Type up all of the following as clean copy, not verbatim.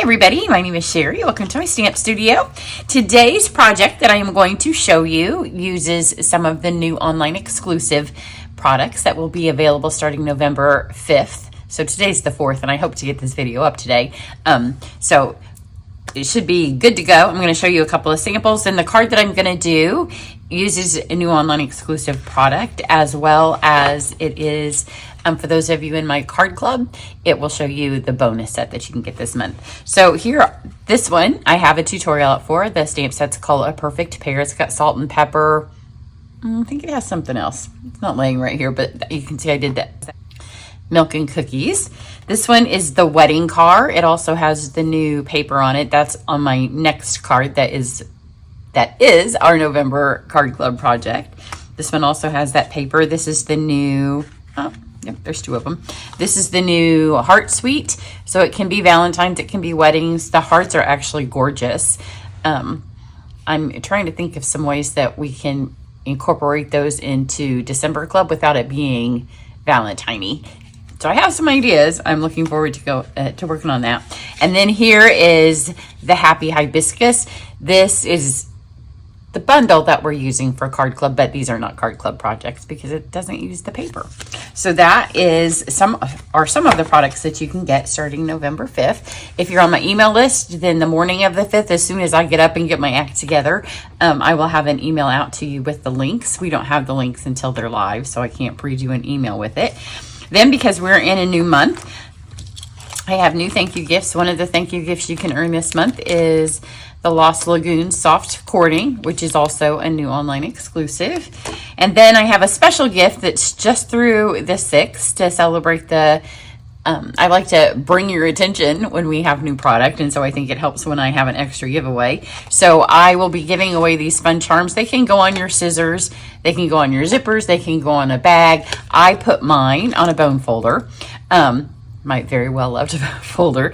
everybody, my name is Cheri. Welcome to my stamp studio. Today's project that I am going to show you uses some of the new online exclusive products that will be available starting November 5th. So today's the 4th and I hope to get this video up today. So it should be good to go. I'm going to show you a couple of samples, and the card that I'm going to do uses a new online exclusive product, as well as it is for those of you in my card club, it will show you the bonus set that you can get this month. So here, this one, I have a tutorial out for. The stamp set's called A Perfect Pair. It's got salt and pepper. I think it has something else. It's not laying right here, but you can see I did that. Milk and cookies. This one is the wedding card. It also has the new paper on it. That's on my next card. That is our November card club project. This one also has that paper. This is the new, yep, there's two of them. This is the new heart suite. So it can be Valentine's, it can be weddings. The hearts are actually gorgeous. I'm trying to think of some ways that we can incorporate those into December club without it being Valentine-y. So I have some ideas. I'm looking forward to working on that. And then here is the Happy Hibiscus. This is the bundle that we're using for Card Club, but these are not Card Club projects because it doesn't use the paper. So that is some of the products that you can get starting November 5th. If you're on my email list, then the morning of the 5th, as soon as I get up and get my act together, I will have an email out to you with the links. We don't have the links until they're live, so I can't pre-do an email with it. Then, because we're in a new month, I have new thank you gifts. One of the thank you gifts you can earn this month is the Lost Lagoon Soft Cording, which is also a new online exclusive. And then I have a special gift that's just through the 6th to celebrate the, I like to bring your attention when we have new product, and so I think it helps when I have an extra giveaway. So I will be giving away these fun charms. They can go on your scissors, they can go on your zippers, they can go on a bag. I put mine on a bone folder, my very well loved folder.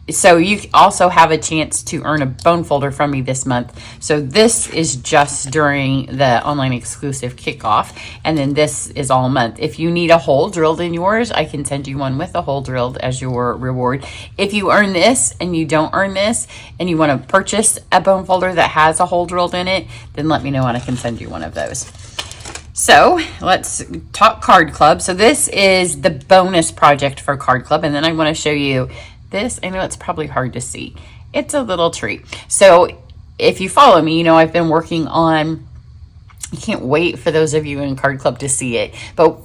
So you also have a chance to earn a bone folder from me this month. So this is just during the online exclusive kickoff, and then this is all month. If you need a hole drilled in yours, I can send you one with a hole drilled as your reward. If you earn this and you don't earn this and you want to purchase a bone folder that has a hole drilled in it, then let me know and I can send you one of those. So let's talk Card Club. So this is the bonus project for Card Club, and then I want to show you this. I know it's probably hard to see. It's a little tree. So if you follow me, you know I've been working on, I can't wait for those of you in Card Club to see it, but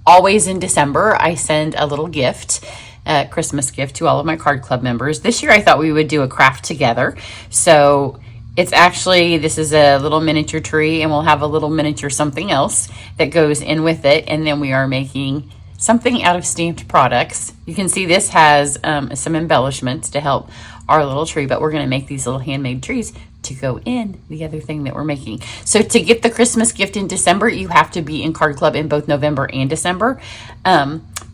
always in December, I send a little gift, a Christmas gift to all of my Card Club members. This year I thought we would do a craft together. So it's actually, this is a little miniature tree, and we'll have a little miniature something else that goes in with it. And then we are making something out of stamped products. You can see this has some embellishments to help our little tree, but we're going to make these little handmade trees to go in the other thing that we're making. So to get the Christmas gift in December, you have to be in Card Club in both November and December,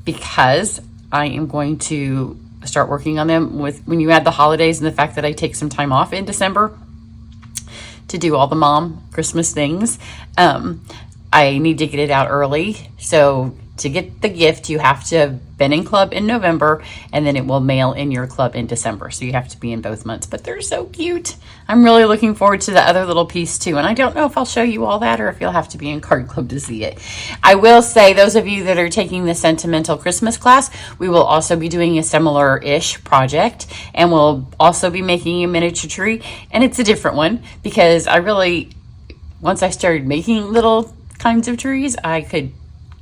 because I am going to start working on them when you add the holidays and the fact that I take some time off in December to do all the mom Christmas things. I need to get it out early. So to get the gift, you have to have been in club in November, and then it will mail in your club in December. So you have to be in both months, but they're so cute. I'm really looking forward to the other little piece too. And I don't know if I'll show you all that or if you'll have to be in Card Club to see it. I will say, those of you that are taking the Sentimental Christmas class, we will also be doing a similar-ish project, and we'll also be making a miniature tree. And it's a different one because once I started making little kinds of trees, I could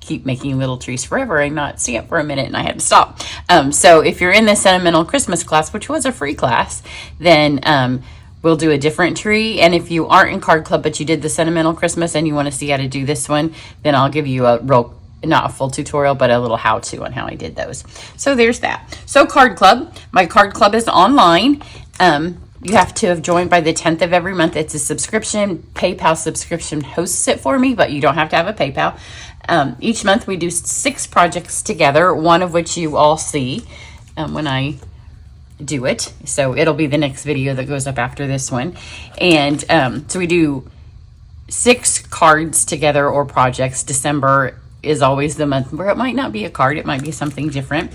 keep making little trees forever and not stamp for a minute, and I had to stop. So if you're in the Sentimental Christmas class, which was a free class, then we'll do a different tree. And if you aren't in Card Club but you did the Sentimental Christmas and you want to see how to do this one, then I'll give you not a full tutorial, but a little how-to on how I did those. So there's that. So Card Club, my Card Club is online. You have to have joined by the 10th of every month. It's a subscription. PayPal subscription hosts it for me, but you don't have to have a PayPal. Each month we do 6 projects together, one of which you all see when I do it. So it'll be the next video that goes up after this one. And so we do 6 cards together or projects. December is always the month where it might not be a card, it might be something different.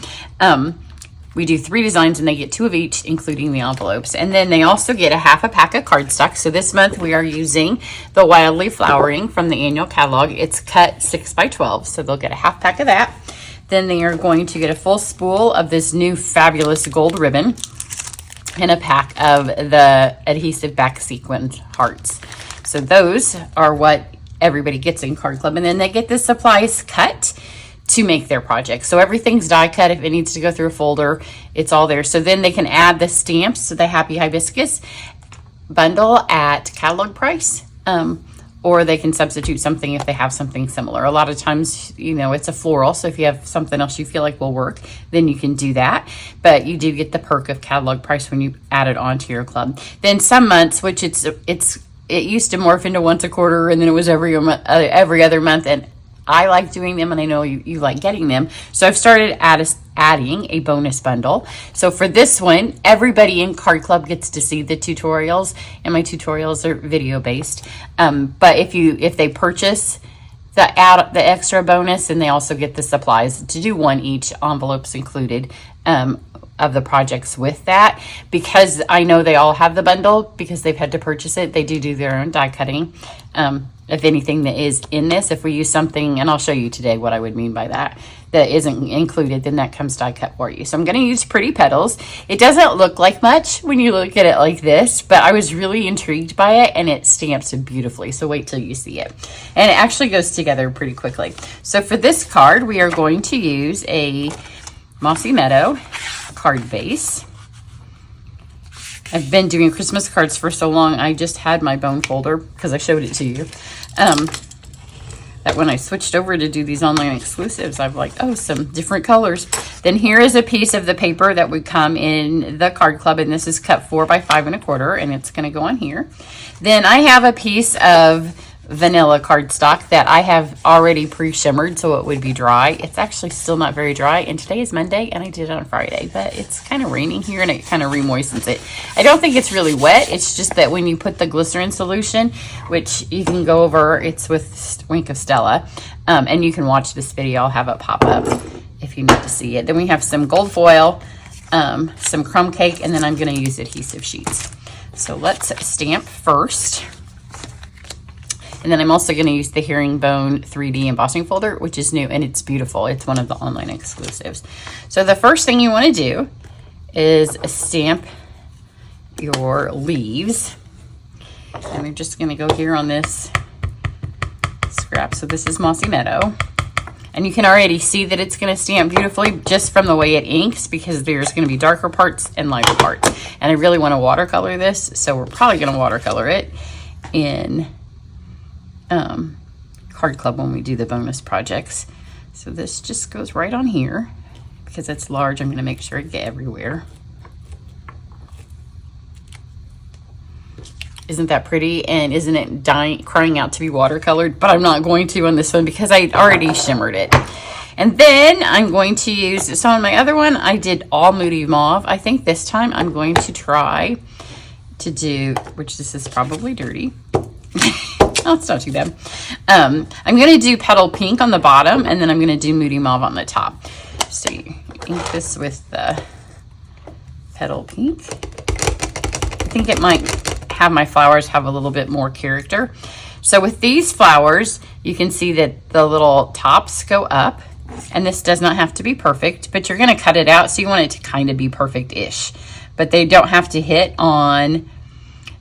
We do 3 designs and they get 2 of each, including the envelopes. And then they also get a half a pack of cardstock. So this month we are using the Wildly Flowering from the annual catalog. It's cut 6 by 12, so they'll get a half pack of that. Then they are going to get a full spool of this new fabulous gold ribbon and a pack of the adhesive back sequin hearts. So those are what everybody gets in Card Club. And then they get the supplies cut to make their project. So everything's die cut. If it needs to go through a folder, it's all there. So then they can add the stamps to the Happy Hibiscus bundle at catalog price. Or they can substitute something if they have something similar. A lot of times, you know, it's a floral, so if you have something else you feel like will work, then you can do that. But you do get the perk of catalog price when you add it onto your club. Then some months, which it used to morph into once a quarter, and then it was every other month, and I like doing them, and I know you like getting them. So I've started adding a bonus bundle. So for this one, everybody in Card Club gets to see the tutorials, and my tutorials are video based. But if they purchase the extra bonus, and they also get the supplies to do 1 each, envelopes included, of the projects with that. Because I know they all have the bundle because they've had to purchase it, they do their own die cutting. If anything that is in this, if we use something, and I'll show you today what I would mean by that isn't included, then that comes die cut for you. So I'm going to use Pretty Petals. It doesn't look like much when you look at it like this, but I was really intrigued by it, and it stamps beautifully. So wait till you see it. And it actually goes together pretty quickly. So for this card, we are going to use a Mossy Meadow card base. I've been doing Christmas cards for so long, I just had my bone folder because I showed it to you. That when I switched over to do these online exclusives, I'm like, oh, some different colors. Then here is a piece of the paper that would come in the Card Club, and this is cut 4 by 5 1/4, and it's going to go on here. Then I have a piece of vanilla cardstock that I have already pre-shimmered so it would be dry. It's actually still not very dry, and today is Monday and I did it on Friday, but it's kind of raining here and it kind of re-moistens it. I don't think it's really wet. It's just that when you put the glycerin solution, which you can go over, it's with Wink of Stella, and you can watch this video. I'll have it pop up if you need to see it. Then we have some gold foil, some crumb cake, and then I'm going to use adhesive sheets. So let's stamp first. And then I'm also going to use the Herringbone 3D embossing folder, which is new, and it's beautiful. It's one of the online exclusives. So the first thing you want to do is stamp your leaves. And we're just going to go here on this scrap. So this is Mossy Meadow. And you can already see that it's going to stamp beautifully just from the way it inks, because there's going to be darker parts and lighter parts. And I really want to watercolor this, so we're probably going to watercolor it in Card Club when we do the bonus projects. So this just goes right on here. Because it's large, I'm going to make sure it get everywhere. Isn't that pretty? And isn't it crying out to be watercolored? But I'm not going to on this one because I already shimmered it. And then I'm going to use, so on my other one, I did all Moody Mauve. I think this time I'm going to try to do, which this is probably dirty. Oh, it's not too bad. I'm going to do Petal Pink on the bottom, and then I'm going to do Moody Mauve on the top. So you ink this with the Petal Pink. I think it might have my flowers have a little bit more character. So with these flowers, you can see that the little tops go up, and this does not have to be perfect, but you're going to cut it out, so you want it to kind of be perfect-ish. But they don't have to hit on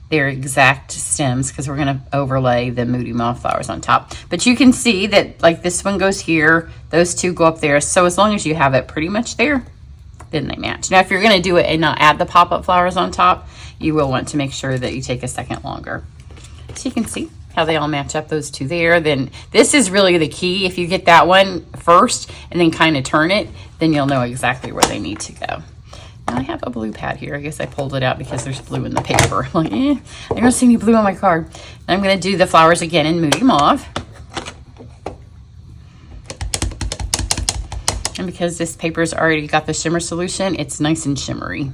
their exact stems because we're going to overlay the Moody Mauve flowers on top. But you can see that like this one goes here, those two go up there. So as long as you have it pretty much there, then they match. Now if you're going to do it and not add the pop-up flowers on top, you will want to make sure that you take a second longer. So you can see how they all match up, those two there. Then this is really the key. If you get that one first and then kind of turn it, then you'll know exactly where they need to go. I have a blue pad here. I guess I pulled it out because there's blue in the paper. I'm like, I don't see any blue on my card. And I'm going to do the flowers again in Moody Mauve. And because this paper's already got the shimmer solution, it's nice and shimmery.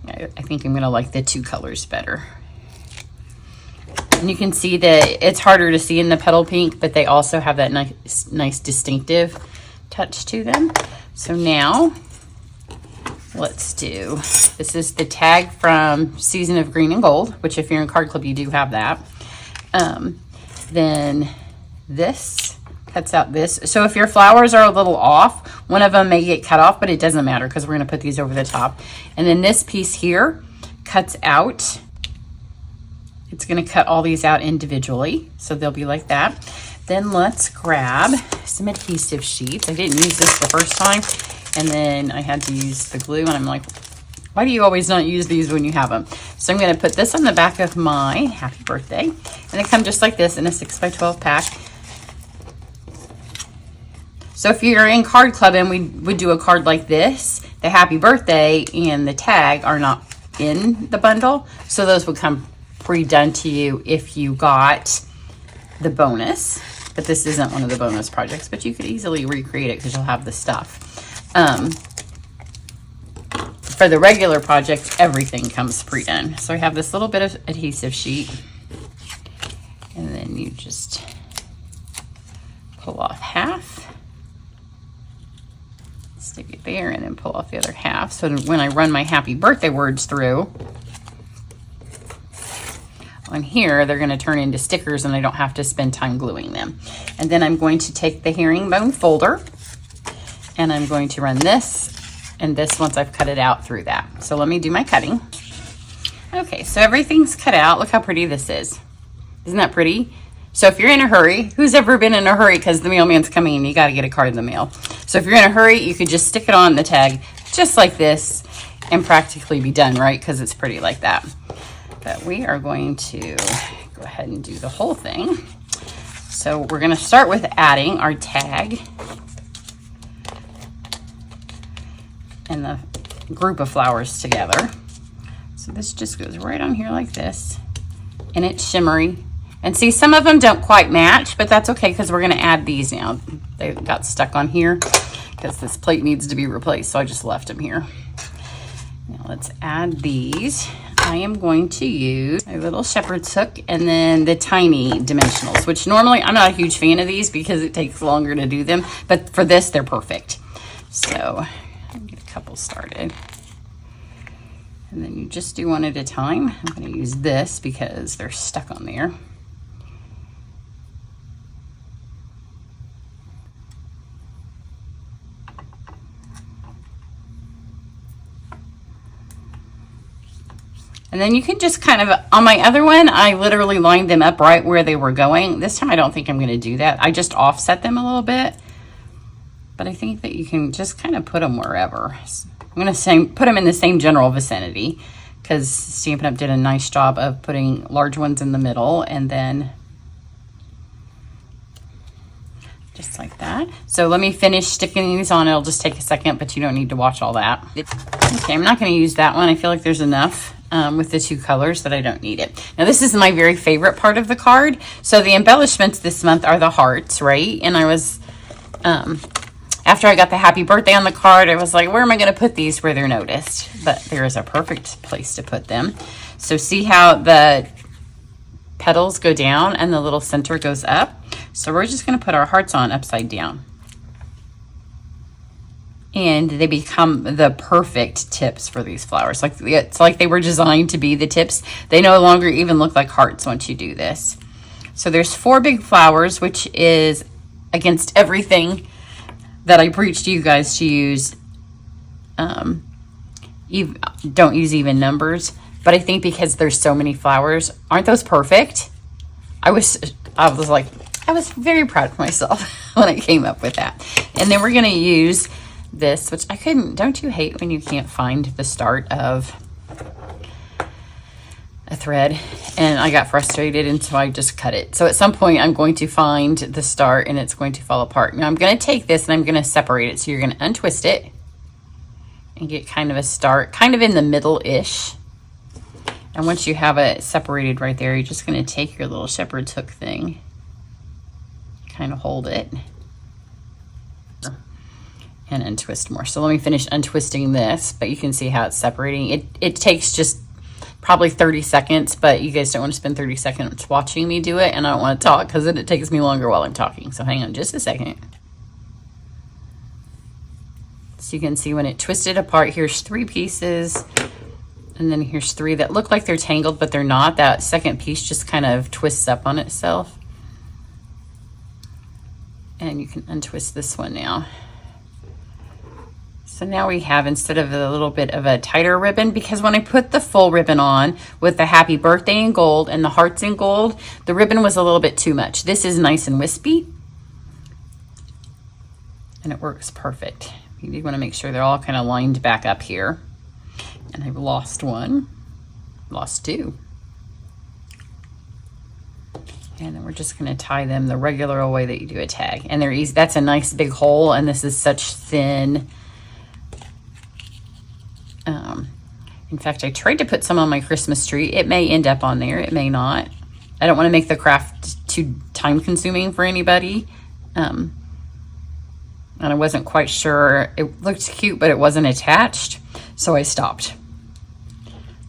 I think I'm going to like the two colors better. And you can see that it's harder to see in the Petal Pink, but they also have that nice distinctive touch to them. So now let's do, this is the tag from Season of Green and Gold, which if you're in Card Club, you do have that. Then this cuts out this. So if your flowers are a little off, one of them may get cut off, but it doesn't matter because we're going to put these over the top. And then this piece here cuts out. It's going to cut all these out individually, so they'll be like that. Then let's grab some adhesive sheets. I didn't use this the first time, and then I had to use the glue, and I'm like, why do you always not use these when you have them? So I'm going to put this on the back of my Happy Birthday, and they come just like this in a 6x12 pack. So if you're in Card Club and we would do a card like this, the Happy Birthday and the tag are not in the bundle, so those would come pre-done to you if you got the bonus. But this isn't one of the bonus projects, but you could easily recreate it because you'll have the stuff. For the regular project, everything comes pre-done. So I have this little bit of adhesive sheet, and then you just pull off half, stick it there, and then pull off the other half. So when I run my Happy Birthday words through on here, they're going to turn into stickers and I don't have to spend time gluing them. And then I'm going to take the herringbone folder and I'm going to run this and this once I've cut it out through that. So let me do my cutting. Okay, so everything's cut out. Look how pretty this is. Isn't that pretty? So if you're in a hurry, who's ever been in a hurry because the mailman's coming and you got to get a card in the mail? So if you're in a hurry, you could just stick it on the tag just like this and practically be done, right? Because it's pretty like that. But we are going to go ahead and do the whole thing. So we're going to start with adding our tag and the group of flowers together. So this just goes right on here like this, and it's shimmery. And see, some of them don't quite match, but that's okay because we're going to add these now. They got stuck on here because this plate needs to be replaced, so I just left them here. Now let's add these. I am going to use a little shepherd's hook and then the tiny dimensionals, which normally I'm not a huge fan of these because it takes longer to do them, but for this they're perfect. So I'll get a couple started. And then you just do one at a time. I'm going to use this because they're stuck on there. And then you can just kind of, on my other one, I literally lined them up right where they were going. This time I don't think I'm going to do that. I just offset them a little bit. But I think that you can just kind of put them wherever. I'm going to put them in the same general vicinity because Stampin' Up! Did a nice job of putting large ones in the middle and then just like that. So let me finish sticking these on. It'll just take a second, but you don't need to watch all that. Okay, I'm not going to use that one. I feel like there's enough with the two colors that I don't need it. Now this is my very favorite part of the card. So the embellishments this month are the hearts, right? And I was, after I got the Happy Birthday on the card, I was like, where am I going to put these where they're noticed? But there is a perfect place to put them. So see how the petals go down and the little center goes up? So we're just going to put our hearts on upside down. And they become the perfect tips for these flowers. Like it's like they were designed to be the tips. They no longer even look like hearts once you do this. So there's 4 big flowers, which is against everything that I preach to you guys to use. Don't use even numbers. But I think because there's so many flowers, aren't those perfect? I was very proud of myself when I came up with that. And then we're going to use this, which I couldn't. Don't you hate when you can't find the start of a thread? And I got frustrated, and so I just cut it. So at some point I'm going to find the start and it's going to fall apart. Now I'm going to take this and I'm going to separate it. So you're going to untwist it and get kind of a start, kind of in the middle-ish. And once you have it separated right there, you're just going to take your little shepherd's hook thing, kind of hold it, and untwist more. So let me finish untwisting this, but you can see how it's separating. It takes just probably 30 seconds, but you guys don't want to spend 30 seconds watching me do it, and I don't want to talk because then it takes me longer while I'm talking. So hang on just a second. So you can see when it twisted apart, here's 3 pieces, and then here's 3 that look like they're tangled, but they're not. That second piece just kind of twists up on itself. And you can untwist this one now. So now we have, instead of a little bit of a tighter ribbon, because when I put the full ribbon on with the happy birthday in gold and the hearts in gold, the ribbon was a little bit too much. This is nice and wispy, and it works perfect. You do want to make sure they're all kind of lined back up here. And I've lost 1, lost 2. And then we're just going to tie them the regular way that you do a tag. And they're easy. That's a nice big hole, and this is such thin. In fact, I tried to put some on my Christmas tree. It may end up on there. It may not. I don't want to make the craft too time-consuming for anybody. And I wasn't quite sure. It looked cute, but it wasn't attached, so I stopped.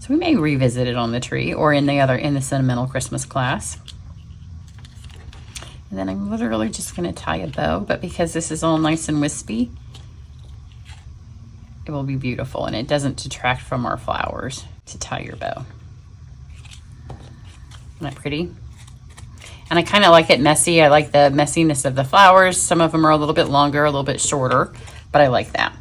So we may revisit it on the tree or in the sentimental Christmas class. And then I'm literally just going to tie a bow, but because this is all nice and wispy, it will be beautiful, and it doesn't detract from our flowers to tie your bow. Isn't that pretty? And I kind of like it messy. I like the messiness of the flowers. Some of them are a little bit longer, a little bit shorter, but I like that.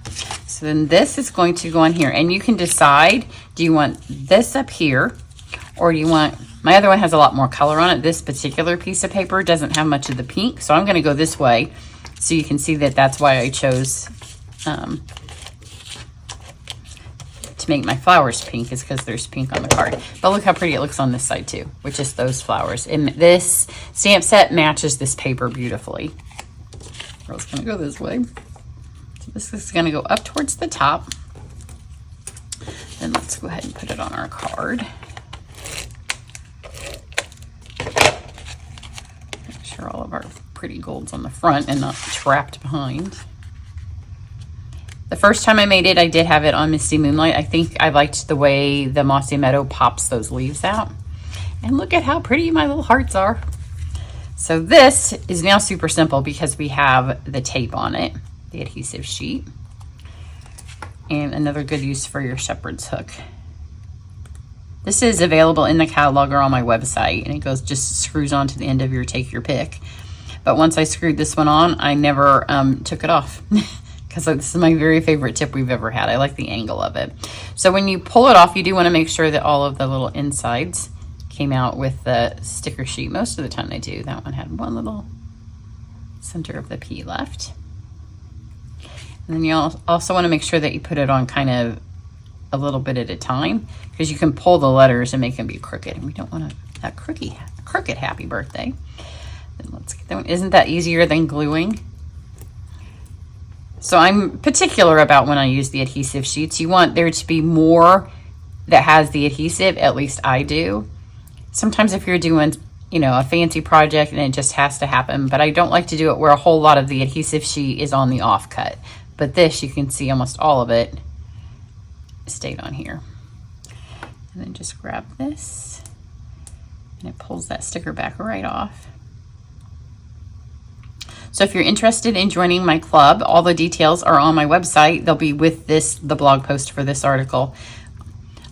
So then this is going to go on here, and you can decide, do you want this up here, or do you want, my other one has a lot more color on it. This particular piece of paper doesn't have much of the pink, so I'm going to go this way so you can see that that's why I chose to make my flowers pink, is because there's pink on the card. But look how pretty it looks on this side too, with just those flowers. And this stamp set matches this paper beautifully. I was going to go this way. So this is going to go up towards the top. Then let's go ahead and put it on our card. Make sure all of our pretty gold's on the front and not trapped behind. The first time I made it, I did have it on Misty Moonlight. I think I liked the way the Mossy Meadow pops those leaves out. And look at how pretty my little hearts are. So this is now super simple because we have the tape on it, the adhesive sheet. And another good use for your shepherd's hook. This is available in the catalog or on my website, and it goes, just screws on to the end of your take your pick. But once I screwed this one on, I never took it off. Because this is my very favorite tip we've ever had. I like the angle of it. So when you pull it off, you do want to make sure that all of the little insides came out with the sticker sheet. Most of the time they do. That one had one little center of the P left. And then you also want to make sure that you put it on kind of a little bit at a time, because you can pull the letters and make them be crooked, and we don't want that crooked happy birthday. Then let's get that one. Isn't that easier than gluing? So I'm particular about when I use the adhesive sheets. You want there to be more that has the adhesive, at least I do. Sometimes if you're doing, you know, a fancy project and it just has to happen, but I don't like to do it where a whole lot of the adhesive sheet is on the offcut. But this, you can see almost all of it stayed on here. And then just grab this, and it pulls that sticker back right off. So if you're interested in joining my club, all the details are on my website. They'll be with the blog post for this article.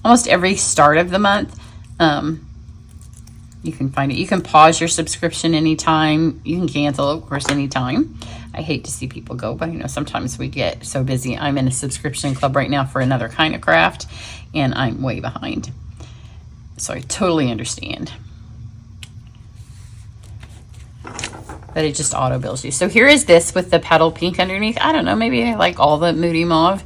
Almost every start of the month, you can find it. You can pause your subscription anytime. You can cancel, of course, anytime. I hate to see people go, but you know, sometimes we get so busy. I'm in a subscription club right now for another kind of craft, and I'm way behind. So I totally understand. But it just auto bills you. So here is this with the petal pink underneath. I don't know, maybe I like all the Moody Mauve,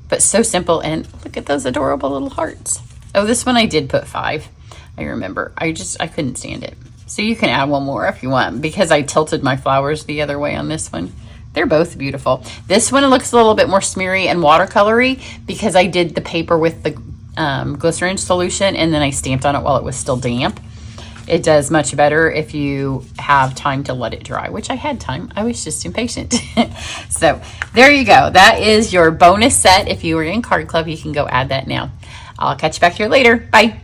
but so simple. And look at those adorable little hearts. Oh, this one I did put 5. I remember. I couldn't stand it. So you can add one more if you want, because I tilted my flowers the other way on this one. They're both beautiful. This one looks a little bit more smeary and watercolory because I did the paper with the glycerin solution, and then I stamped on it while it was still damp. It does much better if you have time to let it dry, which I had time. I was just impatient. So there you go. That is your bonus set. If you were in Card Club, you can go add that now. I'll catch you back here later. Bye.